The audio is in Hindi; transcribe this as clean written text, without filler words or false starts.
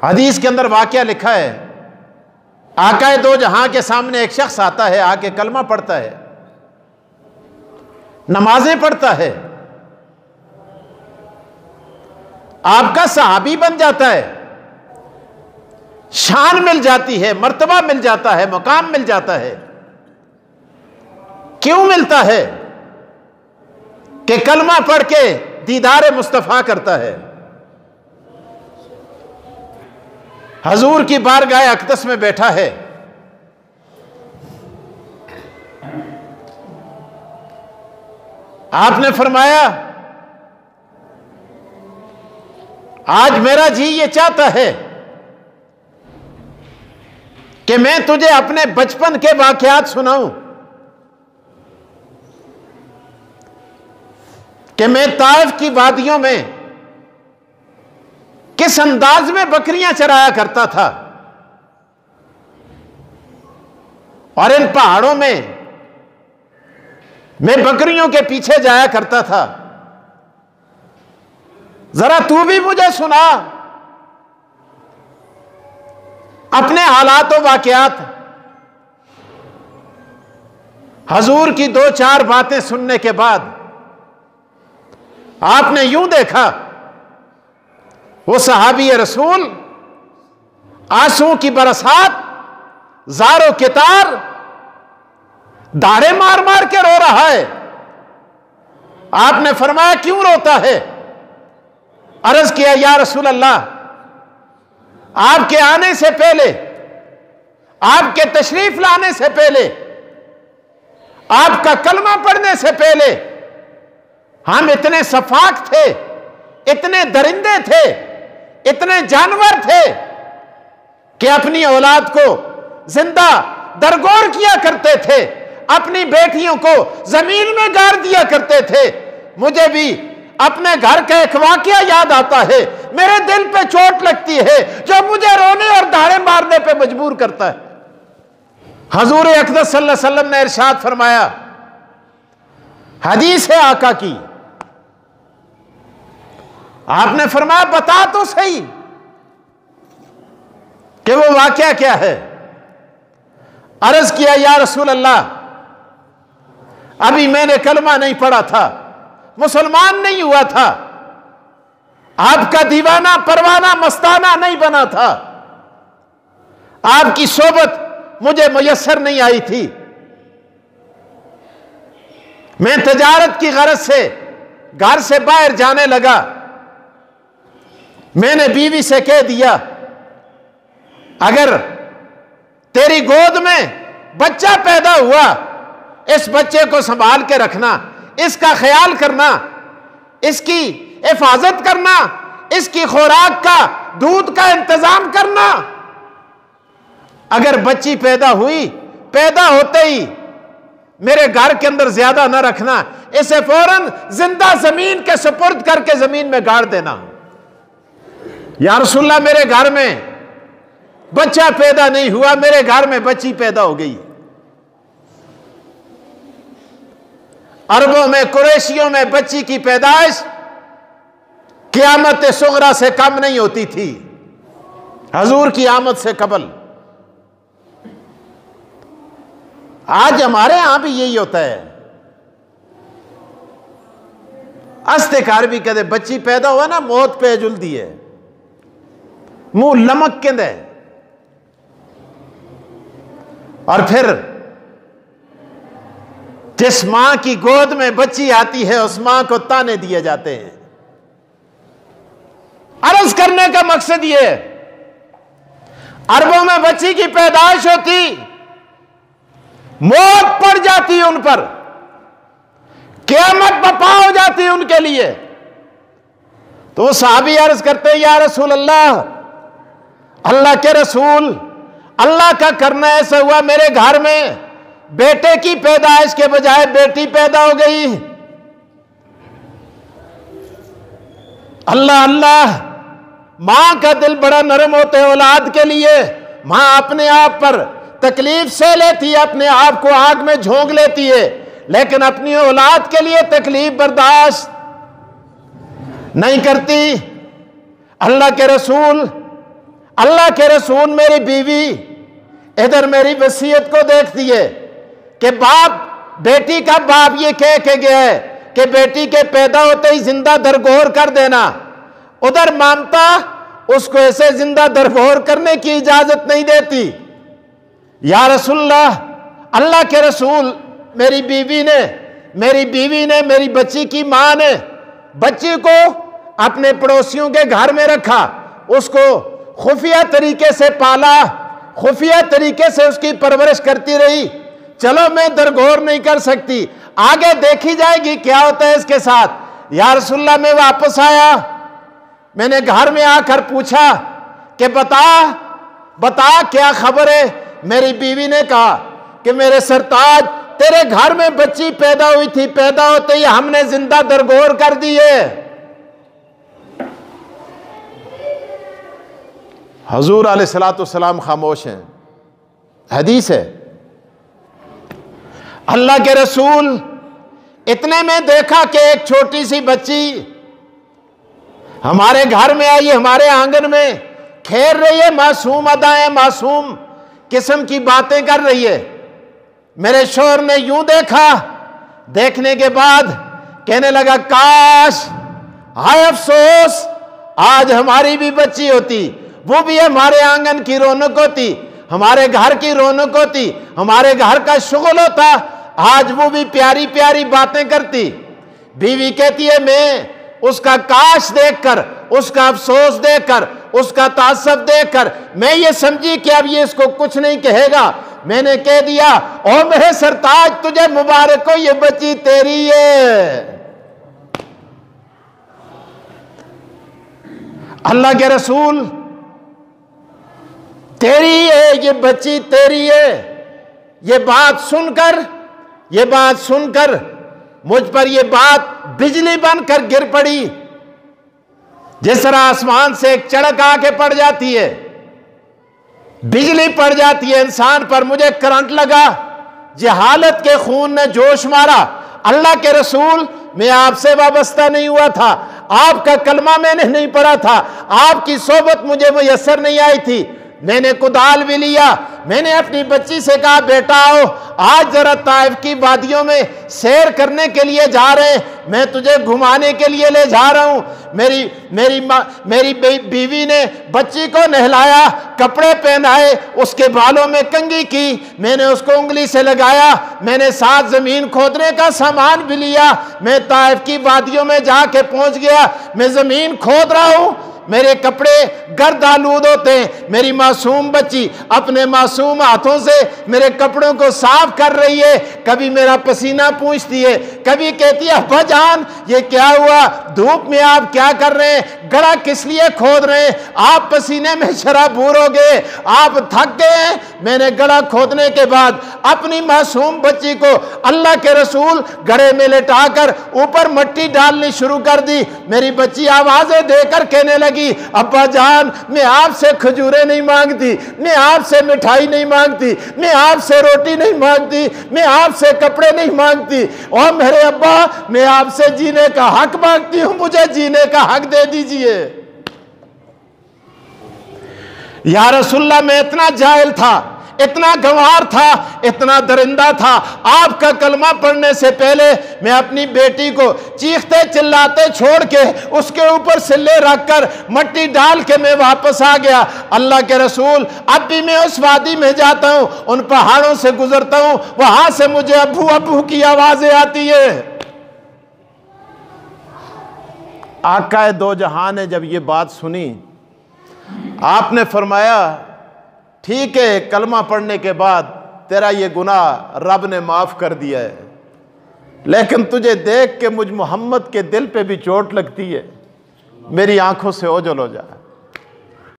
हदीस के अंदर वाकया लिखा है, आकाए दो जहां के सामने एक शख्स आता है, आके कलमा पढ़ता है, नमाजें पढ़ता है, आपका सहाबी बन जाता है, शान मिल जाती है, मर्तबा मिल जाता है, मुकाम मिल जाता है। क्यों मिलता है? कि कलमा पढ़ के दीदार मुस्तफा करता है। हजूर की बारगाह अक़दस में बैठा है, आपने फरमाया आज मेरा जी ये चाहता है कि मैं तुझे अपने बचपन के वाकयात सुनाऊं, कि मैं ताइफ की वादियों में किस अंदाज में बकरियां चराया करता था और इन पहाड़ों में मैं बकरियों के पीछे जाया करता था। जरा तू भी मुझे सुना अपने हालात व वाकयात। हजूर की दो चार बातें सुनने के बाद आपने यूं देखा, वो सहाबी रसूल आंसुओं की बरसात, जारो कितार, दाढ़े मार मार के रो रहा है। आपने फरमाया क्यों रोता है? अर्ज किया या रसूल अल्लाह, आपके आने से पहले, आपके तशरीफ लाने से पहले, आपका कलमा पढ़ने से पहले हम इतने सफाक थे, इतने दरिंदे थे, इतने जानवर थे कि अपनी औलाद को जिंदा दरगोर किया करते थे, अपनी बेटियों को जमीन में गाड़ दिया करते थे। मुझे भी अपने घर का एक वाकया याद आता है, मेरे दिल पे चोट लगती है, जो मुझे रोने और दाढ़े मारने पे मजबूर करता है। हजूर अक़दस सल्लल्लाहु अलैहि वसल्लम ने इरशाद फरमाया, हदीस है आका की, आपने फरमाया बता तो सही कि वो वाकया क्या है। अर्ज किया या रसूल अल्लाह, अभी मैंने कलमा नहीं पढ़ा था, मुसलमान नहीं हुआ था, आपका दीवाना परवाना मस्ताना नहीं बना था, आपकी सोबत मुझे मुयस्सर नहीं आई थी। मैं तजारत की गरज से घर से बाहर जाने लगा। मैंने बीवी से कह दिया, अगर तेरी गोद में बच्चा पैदा हुआ, इस बच्चे को संभाल के रखना, इसका ख्याल करना, इसकी हिफाजत करना, इसकी खुराक का, दूध का इंतजाम करना। अगर बच्ची पैदा हुई, पैदा होते ही मेरे घर के अंदर ज्यादा न रखना, इसे फौरन जिंदा जमीन के सुपुर्द करके जमीन में गाड़ देना। या रसूलल्लाह, मेरे घर में बच्चा पैदा नहीं हुआ, मेरे घर में बच्ची पैदा हो गई। अरबों में, कुरैशियों में बच्ची की पैदाइश क़यामत सुगरा से कम नहीं होती थी, हजूर की आमद से कबल। आज हमारे यहां भी यही होता है। अस्तेकार भी कहते बच्ची पैदा हुआ ना, मौत पे जुल्दी है, मुंह लमक के दे। और फिर जिस मां की गोद में बच्ची आती है, उस मां को ताने दिए जाते हैं। अर्ज करने का मकसद यह है, अरबों में बच्ची की पैदाइश होती, मौत पड़ जाती उन पर, क़यामत बपा हो जाती उनके लिए। तो वो सहाबी अर्ज करते हैं, या रसूल अल्लाह, अल्लाह के रसूल, अल्लाह का करना ऐसा हुआ, मेरे घर में बेटे की पैदाइश के बजाय बेटी पैदा हो गई। अल्लाह अल्लाह, मां का दिल बड़ा नरम होता है औलाद के लिए। मां अपने आप पर तकलीफ से लेती है, अपने आप को आग में झोंक लेती है, लेकिन अपनी औलाद के लिए तकलीफ बर्दाश्त नहीं करती। अल्लाह के रसूल, अल्लाह के रसूल मेरी बीवी इधर मेरी वसीयत को देखती है कि बाप, बेटी का बाप ये कह के गया है कि बेटी के पैदा होते ही जिंदा दरगोर कर देना, उधर ममता उसको ऐसे जिंदा दरगोर करने की इजाजत नहीं देती। या रसूलल्लाह, अल्लाह के रसूल मेरी बीवी ने मेरी बच्ची की मां ने बच्ची को अपने पड़ोसियों के घर में रखा, उसको खुफिया तरीके से पाला, खुफिया तरीके से उसकी परवरिश करती रही। चलो मैं दरगोर नहीं कर सकती, आगे देखी जाएगी क्या होता है इसके साथ। या रसूलल्लाह, मैं वापस आया, मैंने घर में आकर पूछा कि बता क्या खबर है। मेरी बीवी ने कहा कि मेरे सरताज, तेरे घर में बच्ची पैदा हुई थी, पैदा होते ही हमने जिंदा दरगोर कर दी है। हुजूर अलैहिस्सलाम खामोश हैं। हदीस है, अल्लाह के रसूल इतने में देखा कि एक छोटी सी बच्ची हमारे घर में आई, हमारे आंगन में खेल रही है, मासूम अदाएं, मासूम किस्म की बातें कर रही है। मेरे शोहर ने यूं देखा, देखने के बाद कहने लगा, काश, हाय अफसोस, आज हमारी भी बच्ची होती, वो भी हमारे आंगन की रौनक होती, हमारे घर की रौनक होती, हमारे घर का शुगल होता, आज वो भी प्यारी प्यारी बातें करती। बीवी कहती है, मैं उसका काश देखकर, उसका अफसोस देखकर, उसका तासब देखकर मैं ये समझी कि अब ये इसको कुछ नहीं कहेगा। मैंने कह दिया, ओ मेरे सरताज, तुझे मुबारक हो, ये बच्ची तेरी है। अल्लाह के रसूल, तेरी है ये बच्ची, तेरी है। ये बात सुनकर मुझ पर ये बात बिजली बनकर गिर पड़ी, जिस तरह आसमान से एक चड़क आके पड़ जाती है, बिजली पड़ जाती है इंसान पर। मुझे करंट लगा, जहालत के खून ने जोश मारा। अल्लाह के रसूल, मैं आपसे वाबस्ता नहीं हुआ था, आपका कलमा मैंने नहीं पढ़ा था, आपकी सोबत मुझे मुयस्सर नहीं आई थी। मैंने कुदाल भी लिया, मैंने अपनी बच्ची से कहा, बेटा आओ, आज जरा ताइफ की वादियों में सैर करने के लिए जा रहे हैं, मैं तुझे घुमाने के लिए ले जा रहा हूं। मेरी बीवी ने बच्ची को नहलाया, कपड़े पहनाए, उसके बालों में कंघी की, मैंने उसको उंगली से लगाया, मैंने साथ जमीन खोदने का सामान भी लिया। मैं ताइफ की वादियों में जाके पहुंच गया, मैं जमीन खोद रहा हूं, मेरे कपड़े गर्द आलूद होते हैं। मेरी मासूम बच्ची अपने मासूम हाथों से मेरे कपड़ों को साफ कर रही है, कभी मेरा पसीना पूंछती है, कभी कहती है, अब्बा जान ये क्या हुआ, धूप में आप क्या कर रहे हैं, गड़ा किस लिए खोद रहे हैं, आप पसीने में शराबूर हो गए, आप थक गए हैं। मैंने गड़ा खोदने के बाद अपनी मासूम बच्ची को अल्लाह के रसूल गड़े में लेटाकर ऊपर मिट्टी डालनी शुरू कर दी। मेरी बच्ची आवाजें देकर कहने लगी, अब्बा जान मैं आपसे खजूरें नहीं मांगती, मैं आपसे मिठाई नहीं मांगती, मैं आपसे रोटी नहीं मांगती, मैं आपसे कपड़े नहीं मांगती, और मेरे अब्बा मैं आपसे जीने का हक मांगती हूं, मुझे जीने का हक दे दीजिए। या रसूलल्लाह, मैं इतना जाहिल था, इतना गंवार था, इतना दरिंदा था, आपका कलमा पढ़ने से पहले मैं अपनी बेटी को चीखते चिल्लाते छोड़ के उसके ऊपर सिले रखकर मिट्टी डाल के मैं वापस आ गया। अल्लाह के रसूल, अब भी मैं उस वादी में जाता हूं, उन पहाड़ों से गुजरता हूं, वहां से मुझे अब्बू अब्बू की आवाजें आती है। आका दो जहां ने जब ये बात सुनी, आपने फरमाया, ठीक है, कलमा पढ़ने के बाद तेरा ये गुनाह रब ने माफ कर दिया है, लेकिन तुझे देख के मुझ मोहम्मद के दिल पे भी चोट लगती है, मेरी आंखों से ओझल हो जा।